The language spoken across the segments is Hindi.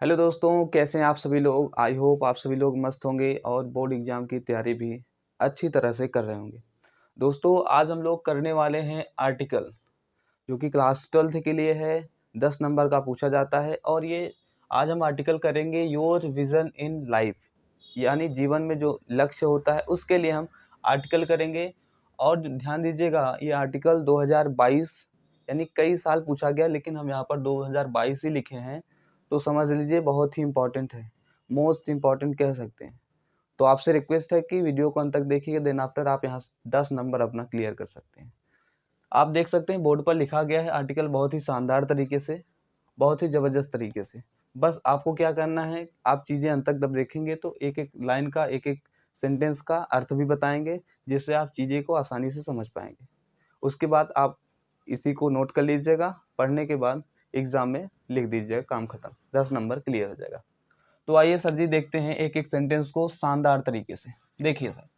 हेलो दोस्तों, कैसे हैं आप सभी लोग। आई होप आप सभी लोग मस्त होंगे और बोर्ड एग्जाम की तैयारी भी अच्छी तरह से कर रहे होंगे। दोस्तों, आज हम लोग करने वाले हैं आर्टिकल, जो कि क्लास 12th के लिए है। 10 नंबर का पूछा जाता है और ये आज हम आर्टिकल करेंगे योर विजन इन लाइफ, यानी जीवन में जो लक्ष्य होता है उसके लिए हम आर्टिकल करेंगे। और ध्यान दीजिएगा, ये आर्टिकल 2022 यानी कई साल पूछा गया, लेकिन हम यहाँ पर 2022 ही लिखे हैं, तो समझ लीजिए बहुत ही इम्पोर्टेंट है, मोस्ट इम्पॉर्टेंट कह सकते हैं। तो आपसे रिक्वेस्ट है कि वीडियो को अंत तक देखिए, देन आफ्टर आप यहाँ 10 नंबर अपना क्लियर कर सकते हैं। आप देख सकते हैं बोर्ड पर लिखा गया है आर्टिकल बहुत ही शानदार तरीके से, बहुत ही ज़बरदस्त तरीके से। बस आपको क्या करना है, आप चीज़ें अंत तक जब देखेंगे तो एक एक लाइन का, एक एक सेंटेंस का अर्थ भी बताएंगे, जिससे आप चीज़ें को आसानी से समझ पाएंगे। उसके बाद आप इसी को नोट कर लीजिएगा, पढ़ने के बाद एग्ज़ाम में लिख दीजिएगा, काम खत्म, 10 नंबर क्लियर हो जाएगा। तो आइए सर जी, देखते हैं एक एक सेंटेंस को शानदार तरीके से। देखिए सर,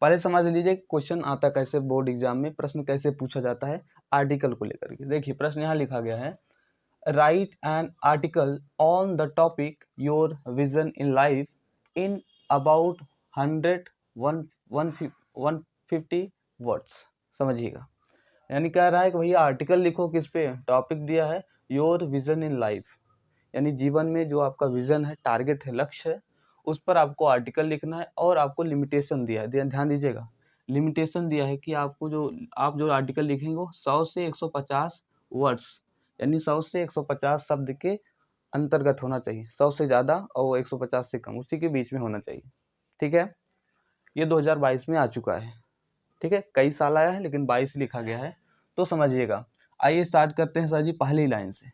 पहले समझ लीजिए क्वेश्चन आता कैसे, बोर्ड एग्जाम में प्रश्न कैसे पूछा जाता है आर्टिकल को लेकर के। देखिए प्रश्न यहाँ लिखा गया है, right an article on the topic your vision in life in about 150 words. समझिएगा, यानी कह रहा है कि भैया आर्टिकल लिखो, किस पे, टॉपिक दिया है योर विजन इन लाइफ, यानी जीवन में जो आपका विजन है, टारगेट है, लक्ष्य है, उस पर आपको आर्टिकल लिखना है। और आपको लिमिटेशन दिया है, ध्यान दीजिएगा, लिमिटेशन दिया है कि आपको आप जो आर्टिकल लिखेंगे वो 100 से 150 वर्ड्स, यानी 100 से 150 शब्द के अंतर्गत होना चाहिए। 100 से ज़्यादा और 150 से कम, उसी के बीच में होना चाहिए। ठीक है, ये 2022 में आ चुका है। ठीक है, कई साल आया है लेकिन 22 लिखा गया है, तो समझिएगा। आइए स्टार्ट करते हैं सर जी पहली लाइन से।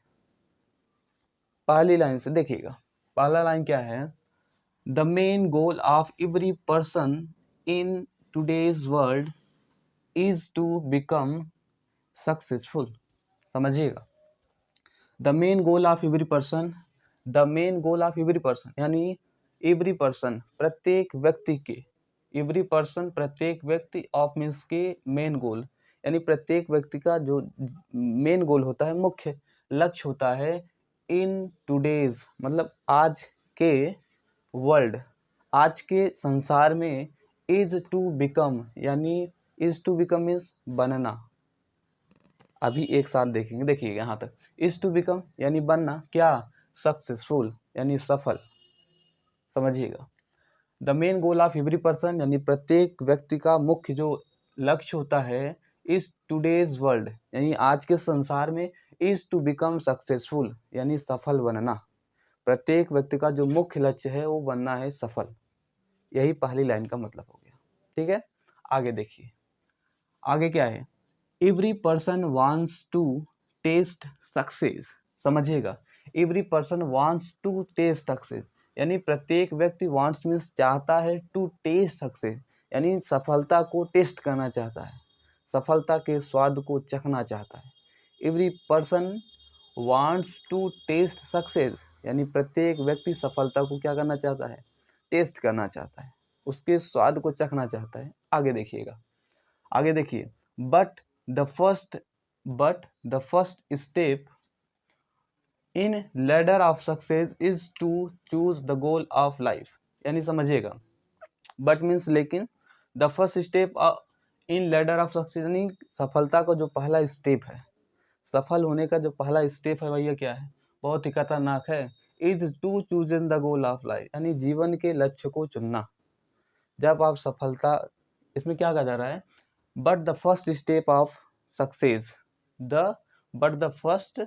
पहली लाइन से देखिएगा, पहला लाइन क्या है, the main goal of every person in today's world is to become successful. समझिएगा, the main goal of every person, the main goal of every person यानी एवरी पर्सन, प्रत्येक व्यक्ति के, एवरी पर्सन प्रत्येक व्यक्ति, ऑफ मीन्स के मेन गोल, यानी प्रत्येक व्यक्ति का जो मेन गोल होता है, मुख्य लक्ष्य होता है, इन टूडेज मतलब आज के वर्ल्ड, आज के संसार में, इज टू बिकम यानी इज टू बिकम मीन्स बनना। अभी एक साथ देखेंगे, देखिए यहाँ तक, इज टू बिकम यानी बनना, क्या, सक्सेसफुल यानी सफल। समझिएगा, the main goal of every person यानी प्रत्येक व्यक्ति का मुख्य जो लक्ष्य होता है, इज टूडेज वर्ल्ड यानी आज के संसार में, इज टू बिकम सक्सेसफुल यानी सफल बनना। प्रत्येक व्यक्ति का जो मुख्य लक्ष्य है वो बनना है सफल। यही पहली लाइन का मतलब हो गया। ठीक है, आगे देखिए, आगे क्या है, every person wants to taste success. समझिएगा, every person wants to taste success यानी प्रत्येक व्यक्ति, वांट्स मीन्स चाहता है, टू टेस्ट सक्सेस यानी सफलता को टेस्ट करना चाहता है, सफलता के स्वाद को चखना चाहता है। Every person wants to taste success यानी प्रत्येक व्यक्ति सफलता को क्या करना चाहता है, टेस्ट करना चाहता है, उसके स्वाद को चखना चाहता है। आगे देखिएगा, आगे देखिए, but the first but the first step in ladder of success is to choose the goal of life. यानी समझिएगा, बट मीन्स लेकिन, the first step in ladder of success यानी सफलता का जो पहला स्टेप है, सफल होने का जो पहला स्टेप है भैया क्या है, बहुत ही खतरनाक है, is to choose in the goal of life यानी जीवन के लक्ष्य को चुनना। जब आप सफलता, इसमें क्या कहा जा रहा है, but the first step of success, the but the first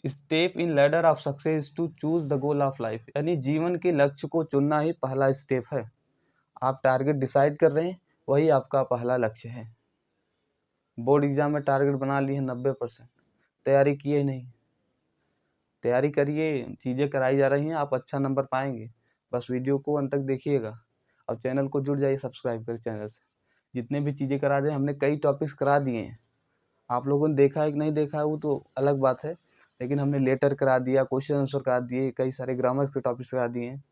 step in ladder of success to choose the goal of life यानी जीवन के लक्ष्य को चुनना ही पहला स्टेप है। आप टारगेट डिसाइड कर रहे हैं, वही आपका पहला लक्ष्य है। बोर्ड एग्जाम में टारगेट बना लिए 90%, तैयारी किए नहीं, तैयारी करिए, चीज़ें कराई जा रही हैं, आप अच्छा नंबर पाएंगे। बस वीडियो को अंत तक देखिएगा और चैनल को जुड़ जाइए, सब्सक्राइब करिए चैनल से। जितने भी चीज़ें करा दें, हमने कई टॉपिक्स करा दिए हैं, आप लोगों ने देखा है कि नहीं देखा है वो तो अलग बात है, लेकिन हमने लेटर करा दिया, क्वेश्चन आंसर करा दिए, कई सारे ग्रामर के टॉपिक्स करा दिए हैं।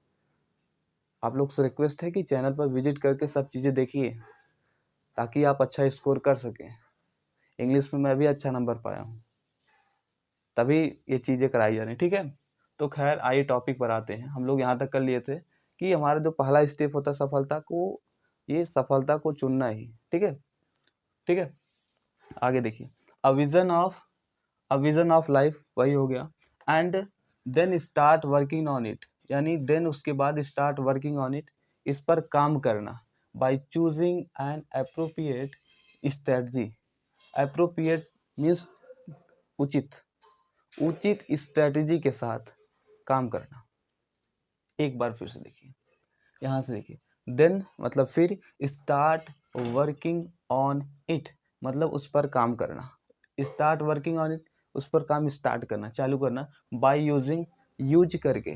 आप लोग से रिक्वेस्ट है कि चैनल पर विजिट करके सब चीज़ें देखिए, ताकि आप अच्छा स्कोर कर सकें। इंग्लिश में मैं भी अच्छा नंबर पाया हूँ, तभी ये चीज़ें कराई जा रही हैं। ठीक है, तो खैर आइए टॉपिक पर आते हैं। हम लोग यहाँ तक कर लिए थे कि हमारा जो पहला स्टेप होता है सफलता को, ये सफलता को चुनना ही, ठीक है, ठीक है। आगे देखिए, अ विजन ऑफ लाइफ वही हो गया, and then start working on it, यानी देन उसके बाद स्टार्ट वर्किंग ऑन इट, इस पर काम करना, by choosing an appropriate strategy. Appropriate means उचित, उचित स्ट्रेटजी के साथ काम करना। एक बार फिर से देखिए, यहाँ से देखिए, देन मतलब फिर, स्टार्ट वर्किंग ऑन इट मतलब उस पर काम करना, स्टार्ट वर्किंग ऑन इट उस पर काम स्टार्ट करना, चालू करना, बाय यूजिंग यूज करके,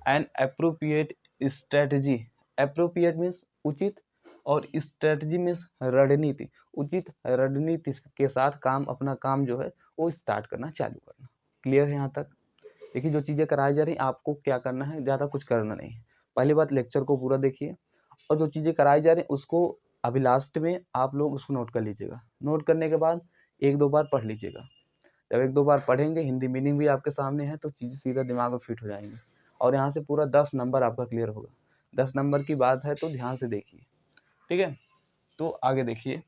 an appropriate strategy. Appropriate means उचित और स्ट्रेटजी मीन्स रणनीति, उचित रणनीति के साथ काम, अपना काम जो है वो स्टार्ट करना, चालू करना। क्लियर है यहाँ तक? देखिए जो चीज़ें कराई जा रही आपको क्या करना है, ज़्यादा कुछ करना नहीं है। पहली बात लेक्चर को पूरा देखिए, और जो चीज़ें कराई जा रही हैं उसको अभी लास्ट में आप लोग उसको नोट कर लीजिएगा। नोट करने के बाद एक दो बार पढ़ लीजिएगा। जब एक दो बार पढ़ेंगे, हिंदी मीनिंग भी आपके सामने है, तो चीज़ें सीधा दिमाग में फिट हो जाएंगी और यहाँ से पूरा 10 नंबर आपका क्लियर होगा। 10 नंबर की बात है तो ध्यान से देखिए, ठीक है। तो आगे देखिए,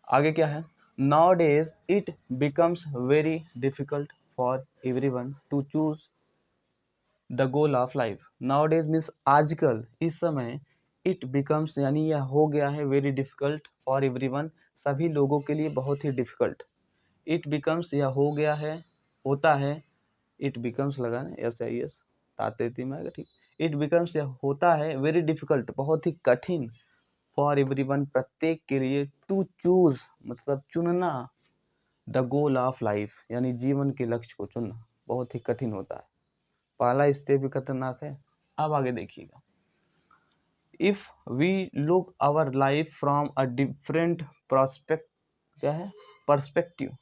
आगे क्या है, nowadays it becomes very difficult for everyone to choose the goal of life. Nowadays means आजकल, इस समय, इट बिकम्स यानी यह हो गया है, वेरी डिफिकल्ट फॉर एवरीवन सभी लोगों के लिए बहुत ही डिफिकल्ट। इट बिकम्स यह हो गया है, होता है, इट बिकम्स लगा ना, एस आई एस ताते में आएगा, ठीक। इट बिकम्स यह होता है, वेरी डिफिकल्ट बहुत ही कठिन, फॉर एवरीवन प्रत्येक के लिए, टू चूज मतलब चुनना, द गोल ऑफ लाइफ यानी जीवन के लक्ष्य को चुनना बहुत ही कठिन होता है। पहला स्टेप भी खतरनाक है। अब आगे देखिएगा, if we look our life from a different prospect, क्या है, पर्सपेक्टिव।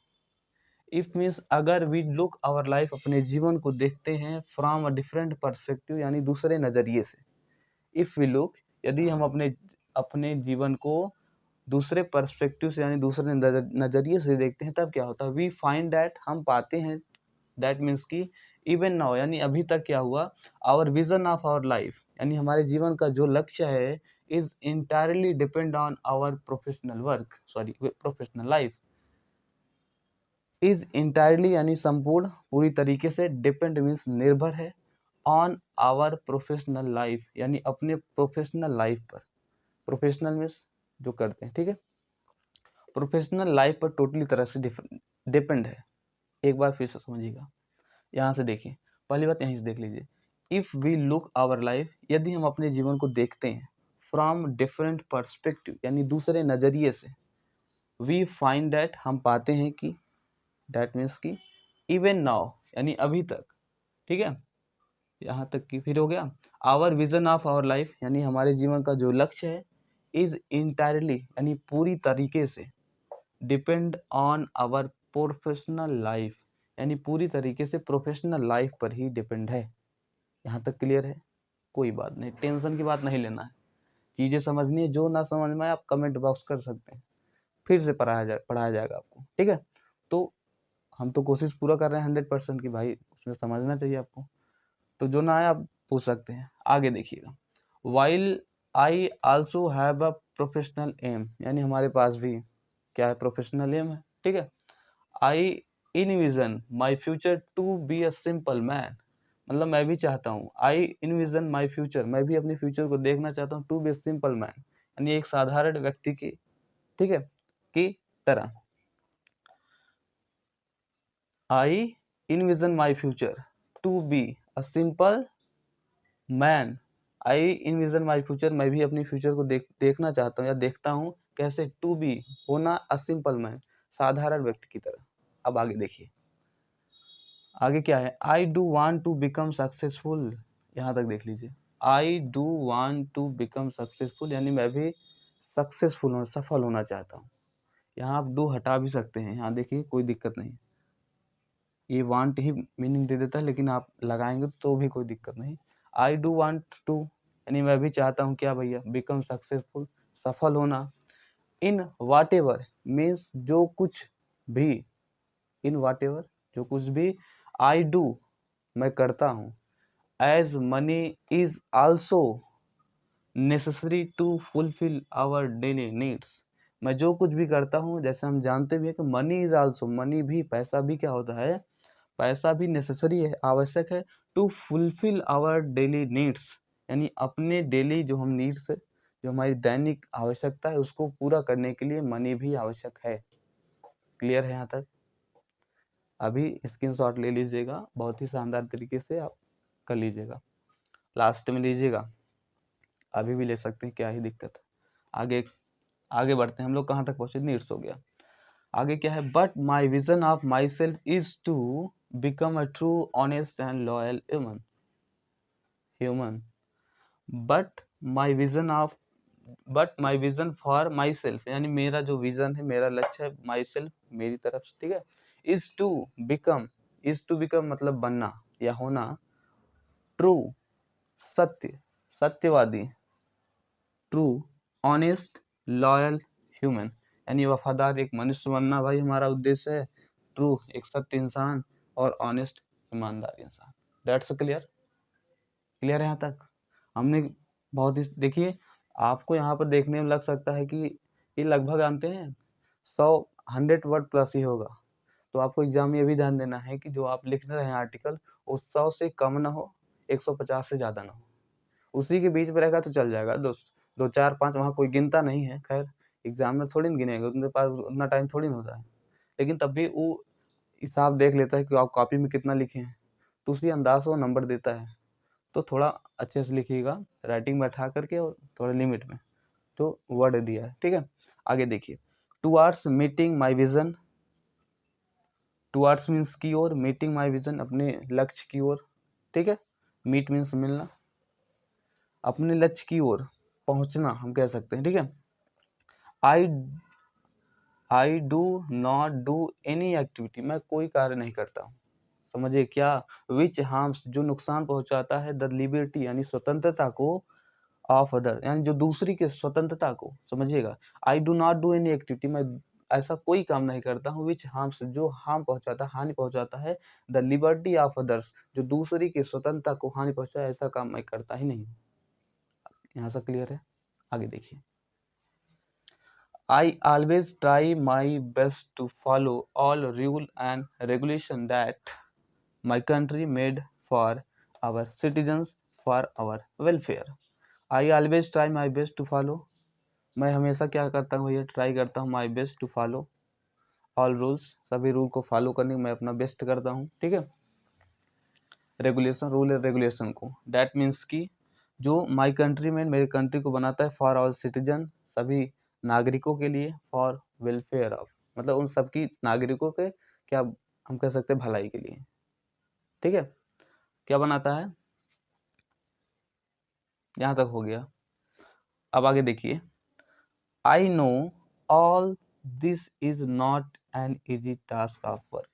इफ मीन्स अगर वी लुक आवर लाइफ अपने जीवन को देखते हैं फ्रॉम अ डिफरेंट पर्सपेक्टिव यानी दूसरे नजरिए से। इफ वी लुक यदि हम अपने अपने जीवन को दूसरे पर्सपेक्टिव से यानी दूसरे नजरिए से देखते हैं, तब क्या होता है, वी फाइंड दैट हम पाते हैं, दैट मीन्स की इवन नाउ यानी अभी तक क्या हुआ, our vision of our life यानी हमारे जीवन का जो लक्ष्य है, is entirely depend on our professional work, sorry professional life. Is entirely यानी संपूर्ण, पूरी तरीके से, डिपेंड मीन्स निर्भर है, ऑन आवर प्रोफेशनल लाइफ यानी अपने प्रोफेशनल लाइफ पर। प्रोफेशनल मीन्स जो करते हैं, ठीक है, प्रोफेशनल लाइफ पर टोटली तरह से डिपेंड है। एक बार फिर से समझिएगा, यहाँ से देखिए, पहली बात यहीं से देख लीजिए, if we look our life यदि हम अपने जीवन को देखते हैं फ्रॉम डिफरेंट पर्सपेक्टिव यानी दूसरे नजरिए से, वी फाइंड दैट हम पाते हैं कि, दैट मीन्स की इवन नाउ यानी अभी तक, ठीक है, यहाँ तक की फिर हो गया, our vision of our life यानी हमारे जीवन का जो लक्ष्य है, इज इंटायरली यानी पूरी तरीके से, depend on our professional life यानी पूरी तरीके से प्रोफेशनल लाइफ पर ही डिपेंड है। यहाँ तक क्लियर है? कोई बात नहीं, टेंशन की बात नहीं लेना है, चीज़ें समझनी है, जो ना समझ में आए आप कमेंट बॉक्स कर सकते हैं, फिर से पढ़ाया जाएगा आपको, ठीक है। तो हम तो कोशिश पूरा कर रहे हैं 100% की भाई, उसमें समझना चाहिए आपको, तो जो ना आए आप पूछ सकते हैं। आगे देखिएगा, while I also have a professional aim यानी हमारे पास भी क्या है, प्रोफेशनल एम है, ठीक है। I envision my future to be a simple man मतलब मैं भी चाहता हूँ, आई इनविजन माई फ्यूचर मैं भी अपने फ्यूचर को देखना चाहता हूँ, to be a simple man यानी एक साधारण व्यक्ति की, ठीक है, की तरह। I envision my future to be a simple man, I envision my future मैं भी अपनी फ्यूचर को देखना चाहता हूँ या देखता हूँ, कैसे, टू बी होना, अ सिंपल मैन साधारण व्यक्ति की तरह। अब आगे देखिए, आगे क्या है, I do want to become successful, यहाँ तक देख लीजिए, I do want to become successful यानी मैं भी सक्सेसफुल होना, सफल होना चाहता हूँ। यहाँ आप डू हटा भी सकते हैं, यहाँ देखिए कोई दिक्कत नहीं, ये वांट ही मीनिंग दे देता है, लेकिन आप लगाएंगे तो भी कोई दिक्कत नहीं। आई डू वांट टू यानी मैं भी चाहता हूँ क्या भैया, बिकम सक्सेसफुल सफल होना, इन वाट एवर मीन्स जो कुछ भी, इन वाट एवर जो कुछ भी, आई डू मैं करता हूँ, as money is also necessary to fulfil our daily needs. मैं जो कुछ भी करता हूँ, जैसे हम जानते भी हैं कि मनी इज आल्सो, मनी भी, पैसा भी क्या होता है, पैसा भी नेसेसरी है, आवश्यक है, to fulfil our daily needs, यानी अपने डेली जो हम नीड्स, जो हमारी दैनिक आवश्यकता है उसको पूरा करने के लिए मनी भी आवश्यक है। क्लियर है यहाँ तक? अभी स्क्रीनशॉट ले लीजिएगा, बहुत ही शानदार तरीके से आप कर लीजिएगा, लास्ट में लीजिएगा, अभी भी ले सकते हैं, क्या ही दिक्कत है। आगे बढ़ते हैं, हम लोग कहाँ तक पहुँचे, नीड्स हो गया। आगे क्या है, but my vision of my self is to become a true honest and loyal human. But my vision for my self, यानी मेरा जो विजन है, मेरा लक्ष्य है, माई सेल्फ, मेरी तरफ से, ठीक है, इज टू बिकम मतलब बनना या होना, ट्रू सत्यवादी, ट्रू ऑनेस्ट लॉयल ह्यूमन, यानी वफादार एक मनुष्य बनना भाई हमारा उद्देश्य है, ट्रू एक सत्य इंसान, और ऑनेस्ट ईमानदार इंसान। दैट्स क्लियर है यहाँ तक? हमने बहुत ही, देखिए आपको यहाँ पर देखने में लग सकता है कि ये लगभग जानते हैं 100 वर्ड प्लस ही होगा, तो आपको एग्जाम में ये भी ध्यान देना है कि जो आप लिख रहे हैं आर्टिकल वो 100 से कम ना हो, 150 से ज़्यादा ना हो, उसी के बीच में रहेगा तो चल जाएगा। दो 4 5 वहाँ कोई गिनता नहीं है, खैर एग्जाम में थोड़ी ना गिनेगा, उनके पास उतना टाइम थोड़ी ना होता है, लेकिन तब भी वो हिसाब देख लेता है कि आप कॉपी में कितना लिखे हैं, तो उसी अंदाज से वो नंबर देता है। तो थोड़ा अच्छे से लिखिएगा, राइटिंग बैठा करके और थोड़ा लिमिट में, तो वर्ड दिया है, ठीक है। आगे देखिए, towards meeting my vision, towards means की ओर, मीटिंग माई विजन अपने लक्ष्य की ओर, ठीक है, मीट मीन्स मिलना, अपने लक्ष्य की ओर पहुंचना हम कह सकते हैं, ठीक है। I do not do any activity, मैं कोई कार्य नहीं करता हूँ, समझिए क्या, विच हार्म्स जो नुकसान पहुंचाता है, द लिबर्टी यानी स्वतंत्रता को, ऑफ अदर यानी जो दूसरी के स्वतंत्रता को, समझिएगा, I do not do any activity, मैं ऐसा कोई काम नहीं करता हूँ, विच हार्म्स जो हार्म पहुंचाता, हानि पहुंचाता है, द लिबर्टी ऑफ अदर्स जो दूसरी की स्वतंत्रता को हानि पहुंचाए, ऐसा काम मैं करता ही नहीं। यहाँ से क्लियर है? आगे देखिए, I always try my best to follow all rule and regulation that my country made for our citizens for our welfare. I always try my best to follow. मैं हमेशा क्या करता हूँ भैया, ट्राई करता हूँ my best to follow all rules, सभी रूल को फॉलो करने में मैं अपना बेस्ट करता हूँ, ठीक है। रेगुलेशन, रूल रेगुलेशन को, डैट मीन्स की जो माई कंट्री में मेरे कंट्री को बनाता है, फॉर ऑल सिटीजन सभी नागरिकों के लिए, फॉर वेलफेयर ऑफ मतलब उन सबकी नागरिकों के क्या हम कह सकते हैं भलाई के लिए, ठीक है। क्या बनाता है, यहाँ तक हो गया। अब आगे देखिए, आई know all this is not an easy task of work.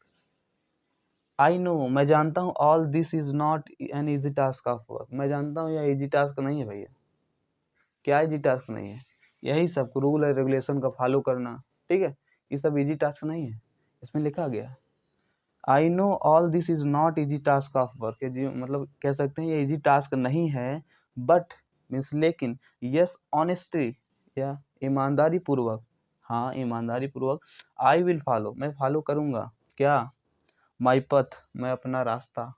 I know मैं जानता हूँ, all this is not an easy task of work, मैं जानता हूँ यह इजी टास्क नहीं है भैया। क्या इजी टास्क नहीं है? यही सब रूल है रेगुलेशन का फॉलो करना, ठीक है, ये सब इजी टास्क नहीं है, इसमें लिखा गया। I know all this is not easy task of work, जी मतलब कह सकते हैं ये इजी टास्क नहीं है, बट मीन्स लेकिन, यस ऑनेस्टी या ईमानदारी पूर्वक, हाँ ईमानदारी पूर्वक, आई विल फॉलो मैं फॉलो करूँगा, क्या, माई पथ मैं अपना रास्ता,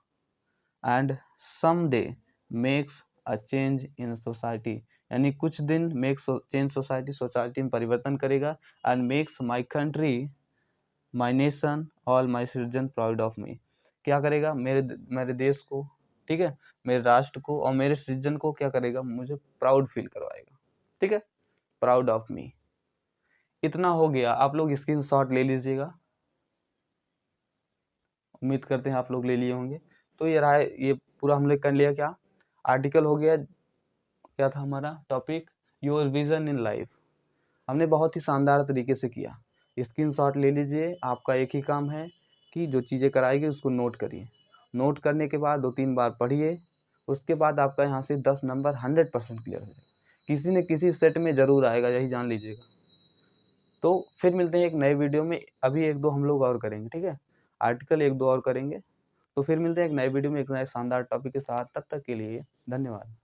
and some day makes a change in society यानी कुछ दिन मेक्स चेंज सोसाइटी में परिवर्तन करेगा, and makes my country my nation all my citizen proud of me, क्या करेगा, मेरे देश को, ठीक है, मेरे राष्ट्र को और मेरे सिटीजन को क्या करेगा, मुझे प्राउड फील करवाएगा, ठीक है, प्राउड ऑफ मी। इतना हो गया, आप लोग स्क्रीनशॉट ले लीजिएगा, उम्मीद करते हैं आप लोग ले लिए होंगे। तो ये रहा, ये पूरा हम लोग कर लिया, क्या आर्टिकल हो गया, क्या था हमारा topic, your vision in life, हमने बहुत ही शानदार तरीके से किया। स्क्रीनशॉट ले लीजिए, आपका एक ही काम है कि जो चीज़ें कराएगी उसको नोट करिए, नोट करने के बाद 2-3 बार पढ़िए, उसके बाद आपका यहाँ से 10 नंबर 100% क्लियर हो जाएगा, किसी न किसी सेट में ज़रूर आएगा, यही जान लीजिएगा। तो फिर मिलते हैं एक नए वीडियो में, अभी 1-2 हम लोग और करेंगे, ठीक है, आर्टिकल 1-2 और करेंगे, तो फिर मिलते हैं एक नए वीडियो में एक नए शानदार टॉपिक के साथ, तब तक के लिए धन्यवाद।